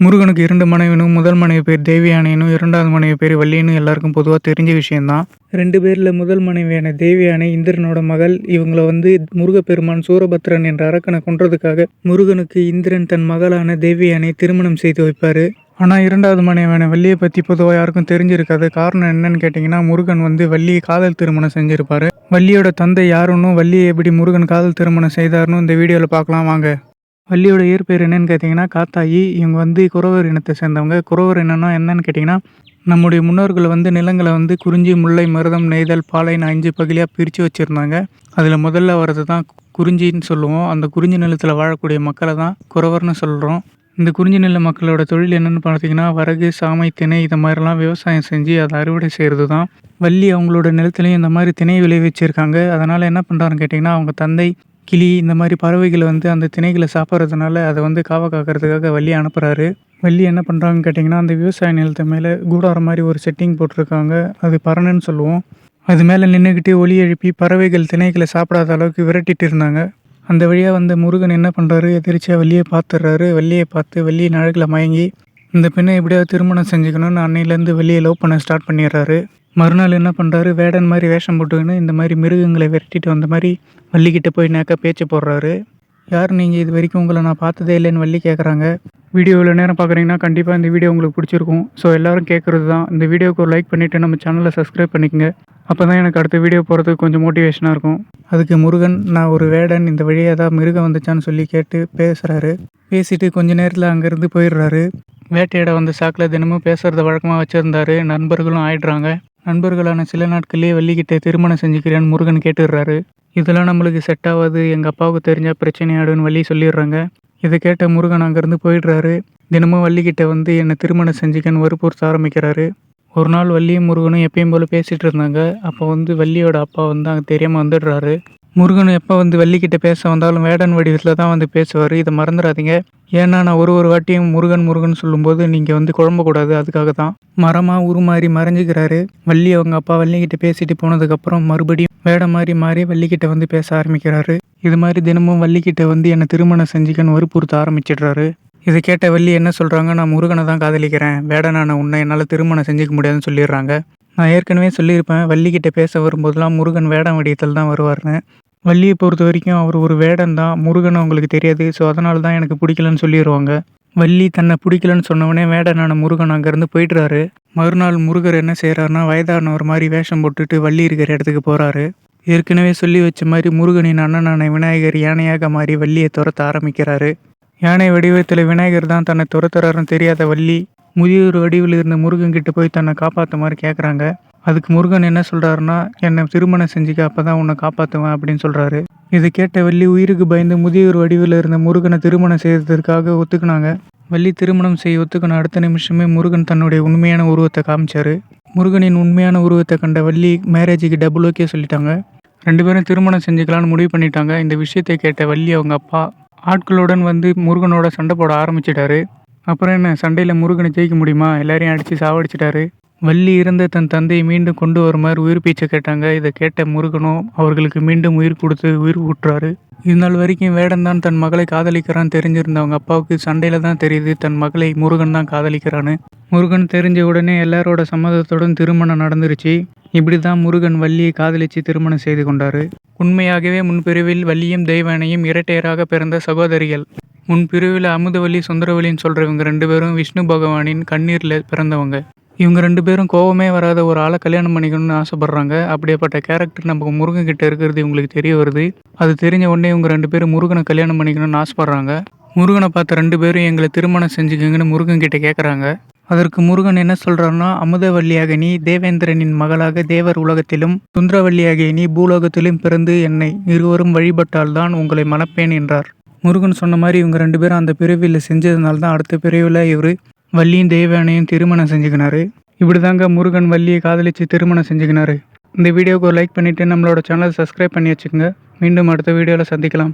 முருகனுக்கு 2 மனைவினும், முதல் மனைவி பேர் தேவயானைனும், 2வது மனைவி பேர் வள்ளின்னு எல்லாருக்கும் பொதுவா தெரிஞ்ச விஷயம் தான். 2 பேர்ல முதல் மனைவியான தேவயானை இந்திரனோட மகள். இவங்கள முருகப்பெருமான் சூரபத்ரன் என்ற அரக்கனை கொன்றதுக்காக முருகனுக்கு இந்திரன் தன் மகளான தேவயானை திருமணம் செய்து வைப்பாரு. ஆனா 2வது மனைவியான வள்ளியை பத்தி பொதுவா யாருக்கும் தெரிஞ்சிருக்காது. காரணம் என்னன்னு கேட்டீங்கன்னா, முருகன் வள்ளியை காதல் திருமணம் செஞ்சிருப்பாரு. வள்ளியோட தந்தை யாருன்னு, வள்ளியை எப்படி முருகன் காதல் திருமணம் செய்தாருன்னு இந்த வீடியோல பார்க்கலாம் வாங்க. வள்ளியோட இயற்பெயர் என்னன்னு கேட்டிங்கன்னா காத்தாயி. இவங்க குறவர் இனத்தை சேர்ந்தவங்க. குறவர் இனம்னா என்னன்னு கேட்டிங்கன்னா, நம்முடைய முன்னோர்கள் நிலங்களை குறிஞ்சி, முல்லை, மருதம், நெய்தல், பாலைன்னு 5 பகுதியாக பிரித்து வச்சுருந்தாங்க. அதில் முதல்ல வர்றது தான் குறிஞ்சின்னு சொல்லுவோம். அந்த குறிஞ்சி நிலத்தில் வாழக்கூடிய மக்களை தான் குறவர்னு சொல்கிறோம். இந்த குறிஞ்சி நில மக்களோட தொழில் என்னென்னு பார்த்தீங்கன்னா, வரகு, சாமை, திணை இதை மாதிரிலாம் விவசாயம் செஞ்சு அதை அறுவடை செய்கிறது தான். வள்ளி அவங்களோட நிலத்துலையும் இந்த மாதிரி திணை விளைவிச்சிருக்காங்க. அதனால் என்ன பண்ணுறாருன்னு கேட்டிங்கன்னா, அவங்க தந்தை கிளி இந்த மாதிரி பறவைகள் அந்த திணைகளை சாப்பிட்றதுனால அதை காவ காக்கிறதுக்காக வள்ளியை அனுப்புகிறாரு. வள்ளி என்ன பண்ணுறாங்கன்னு கேட்டிங்கன்னா, அந்த விவசாய நிலத்து மேலே கூடாரம் மாதிரி ஒரு செட்டிங் போட்டிருக்காங்க. அது பறனைன்னு சொல்லுவோம். அது மேலே நின்றுக்கிட்டு ஒலி எழுப்பி பறவைகள் திணைகளை சாப்பிடாத அளவுக்கு விரட்டிட்டு இருந்தாங்க. அந்த வழியாக முருகன் என்ன பண்ணுறாரு, எதிர்ச்சியாக வள்ளியை பார்த்துடுறாரு. வள்ளியை பார்த்து வள்ளியின் அழகில் மயங்கி இந்த பெண்ணை எப்படியாவது திருமணம் செஞ்சுக்கணும்னு அன்னையிலேருந்து வள்ளியை லவ் பண்ண ஸ்டார்ட் பண்ணிடுறாரு. மறுநாள் என்ன பண்ணுறாரு, வேடன் மாதிரி வேஷம் போட்டுக்கின்னு இந்த மாதிரி மிருகங்களை விரட்டிட்டு வந்த மாதிரி வள்ளிக்கிட்ட போய் நேக்க பேச்சு போடுறாரு. யார் நீங்கள், இது வரைக்கும் உங்களை நான் பார்த்ததே இல்லைன்னு வள்ளி கேட்குறாங்க. வீடியோ இவ்வளோ நேரம் பார்க்குறீங்கன்னா கண்டிப்பாக இந்த வீடியோ உங்களுக்கு பிடிச்சிருக்கும். ஸோ எல்லோரும் கேட்குறது தான். இந்த வீடியோக்கு ஒரு லைக் பண்ணிவிட்டு நம்ம சேனலை சப்ஸ்கிரைப் பண்ணிக்கங்க. அப்போ தான் எனக்கு அடுத்த வீடியோ போகிறதுக்கு கொஞ்சம் மோட்டிவேஷனாக இருக்கும். அதுக்கு முருகன், நான் ஒரு வேடன், இந்த வழியாக தான் மிருகம் வந்துச்சான்னு சொல்லி கேட்டு பேசுகிறாரு. பேசிட்டு கொஞ்ச நேரத்தில் அங்கேருந்து போயிடுறாரு. வேட்டையிட சாக்கில் தினமும் பேசுகிறத வழக்கமாக வச்சுருந்தாரு. நண்பர்களும் ஆயிடுறாங்க. நண்பர்களான சில நாட்கள்லேயே வள்ளிக்கிட்ட திருமணம் செஞ்சுக்கிறேன்னு முருகன் கேட்டுடுறாரு. இதெல்லாம் நம்மளுக்கு செட் ஆகாது, எங்கள் அப்பாவுக்கு தெரிஞ்சால் பிரச்சனையாடுன்னு வள்ளி சொல்லிடுறாங்க. இதை கேட்ட முருகன் அங்கேருந்து போயிடுறாரு. தினமும் வள்ளிக்கிட்ட என்னை திருமணம் செஞ்சுக்கன்னு வற்புறுத்த ஆரம்பிக்கிறாரு. ஒரு நாள் வள்ளியும் முருகனும் எப்பயும் போல் பேசிகிட்டு இருந்தாங்க. அப்போ வள்ளியோட அப்பா அங்கே தெரியாமல் வந்துடுறாரு. முருகன் எப்போ வள்ளிக்கிட்ட பேச வந்தாலும் வேடன் வடிவத்தில் தான் பேசுவார். இதை மறந்துடாதீங்க. ஏன்னா நான் ஒரு வாட்டியும் முருகன் சொல்லும்போது நீங்கள் குழம்பக்கூடாது. அதுக்காக தான் மரமாக உருமாறி மறைஞ்சிக்கிறாரு. வள்ளி அவங்க அப்பா வள்ளிக்கிட்ட பேசிட்டு போனதுக்கப்புறம் மறுபடியும் வேடம் மாறி வள்ளிக்கிட்ட பேச ஆரம்பிக்கிறாரு. இது மாதிரி தினமும் வள்ளிக்கிட்ட என்னை திருமணம் செஞ்சுக்கன்னு வற்புறுத்த ஆரம்பிச்சிடுறாரு. இதை கேட்ட வள்ளி என்ன சொல்கிறாங்க, நான் முருகனை தான் காதலிக்கிறேன், வேடனான உன்னை என்னால் திருமணம் செஞ்சுக்க முடியாதுன்னு சொல்லிடுறாங்க. நான் ஏற்கனவே சொல்லியிருப்பேன், வள்ளிக்கிட்ட பேச வரும்போதெல்லாம் முருகன் வேடம் வடிவத்தில் தான் வருவார்னு. வள்ளியை பொறுத்த வரைக்கும் அவர் ஒரு வேடன் தான், முருகன் அவங்களுக்கு தெரியாது. ஸோ அதனால தான் எனக்கு பிடிக்கலன்னு சொல்லிடுவாங்க. வள்ளி தன்னை பிடிக்கலன்னு சொன்னவனே வேடனான முருகன் அங்கேருந்து போயிடுறாரு. மறுநாள் முருகர் என்ன செய்கிறாருன்னா, வயதானவர் மாதிரி வேஷம் போட்டுட்டு வள்ளி இருக்கிற இடத்துக்கு போகிறாரு. ஏற்கனவே சொல்லி வச்ச மாதிரி முருகனின் அண்ணனான விநாயகர் யானையாக மாறி வள்ளியை துரத்த ஆரம்பிக்கிறாரு. யானை வடிவத்தில் விநாயகர் தான் தன்னை துரத்துறாருன்னு தெரியாத வள்ளி முதியோர் வடிவில் இருந்த முருகன் கிட்ட போய் தன்னை காப்பாற்ற மாதிரி கேட்குறாங்க. அதுக்கு முருகன் என்ன சொல்கிறாருன்னா, என்னை திருமணம் செஞ்சுக்க, அப்போ தான் உன்னை காப்பாற்றுவேன் அப்படின்னு சொல்கிறாரு. இதை கேட்ட வள்ளி உயிருக்கு பயந்து முதியோர் வடிவில் இருந்த முருகனை திருமணம் செய்யறதுக்காக ஒத்துக்குனாங்க. வள்ளி திருமணம் செய்ய ஒத்துக்கின அடுத்த நிமிஷமே முருகன் தன்னுடைய உண்மையான உருவத்தை காமிச்சாரு. முருகனின் உண்மையான உருவத்தை கண்ட வள்ளி மேரேஜுக்கு டபுள் ஓகே சொல்லிட்டாங்க. 2 பேரும் திருமணம் செஞ்சுக்கலான்னு முடிவு பண்ணிட்டாங்க. இந்த விஷயத்தை கேட்ட வள்ளி அவங்க அப்பா ஆட்களுடன் முருகனோட சண்டை போட ஆரம்பிச்சிட்டாரு. அப்புறம் என்ன, சண்டையில் முருகனை ஜெயிக்க முடியுமா, எல்லாரையும் அடித்து சாவடிச்சிட்டாரு. வள்ளி இருந்த தன் தந்தையை மீண்டும் கொண்டு வருமாறு உயிர் பீச்சை கேட்டாங்க. இதை கேட்ட முருகனும் அவர்களுக்கு மீண்டும் உயிர் கொடுத்து உயிர் ஊட்டுறாரு. இது நாள் வரைக்கும் வேடன் தான் தன் மகளை காதலிக்கிறான்னு தெரிஞ்சிருந்த அவங்க அப்பாவுக்கு சண்டையில் தான் தெரியுது தன் மகளை முருகன் தான் காதலிக்கிறான்னு. முருகன் தெரிஞ்ச உடனே எல்லாரோட சம்மதத்துடன் திருமணம் நடந்துருச்சு. இப்படி தான் முருகன் வள்ளியை காதலித்து திருமணம் செய்து கொண்டாரு. உண்மையாகவே முன்பிரிவில் வள்ளியும் தெய்வானையும் இரட்டையராக பிறந்த சகோதரிகள். முன்பிரிவில் அமுதவள்ளி, சுந்தரவள்ளின்னு சொல்கிறவங்க 2 பேரும் விஷ்ணு பகவானின் கண்ணீரில் பிறந்தவங்க. இவங்க 2 பேரும் கோவமே வராத ஒரு ஆளை கல்யாணம் பண்ணிக்கணும்னு ஆசைப்பட்றாங்க. அப்படியேப்பட்ட கேரக்டர் நம்ம முருகன் கிட்ட இருக்கிறது இவங்களுக்கு தெரிய வருது. அது தெரிஞ்ச உடனே இவங்க 2 பேரும் முருகனை கல்யாணம் பண்ணிக்கணும்னு ஆசைப்பட்றாங்க. முருகனை பார்த்த 2 பேரும் எங்களை திருமணம் செஞ்சுக்கங்கன்னு முருகன் கிட்ட கேட்குறாங்க. அதற்கு முருகன் என்ன சொல்கிறாருன்னா, அமுதவள்ளியாக நீ தேவேந்திரனின் மகளாக தேவர் உலகத்திலும், சுந்தரவள்ளியாகிய நீ பூலோகத்திலும் பிறந்து என்னை இருவரும் வழிபட்டால்தான் உங்களை மணப்பேன் என்றார். முருகன் சொன்ன மாதிரி இவங்க 2 பேரும் அந்த பிறவியில் செஞ்சதுனால தான் அடுத்த பிறவியில் இவர் வள்ளியும் தெய்வானையும் திருமணம் செஞ்சுக்கினாரு. இப்படி தாங்க முருகன் வள்ளியை காதலித்து திருமணம் செஞ்சுக்கினாரு. இந்த வீடியோவுக்கு ஒரு லைக் பண்ணிவிட்டு நம்மளோட சேனலை சப்ஸ்கிரைப் பண்ணி வச்சுக்கோங்க. மீண்டும் அடுத்த வீடியோவில் சந்திக்கலாம்.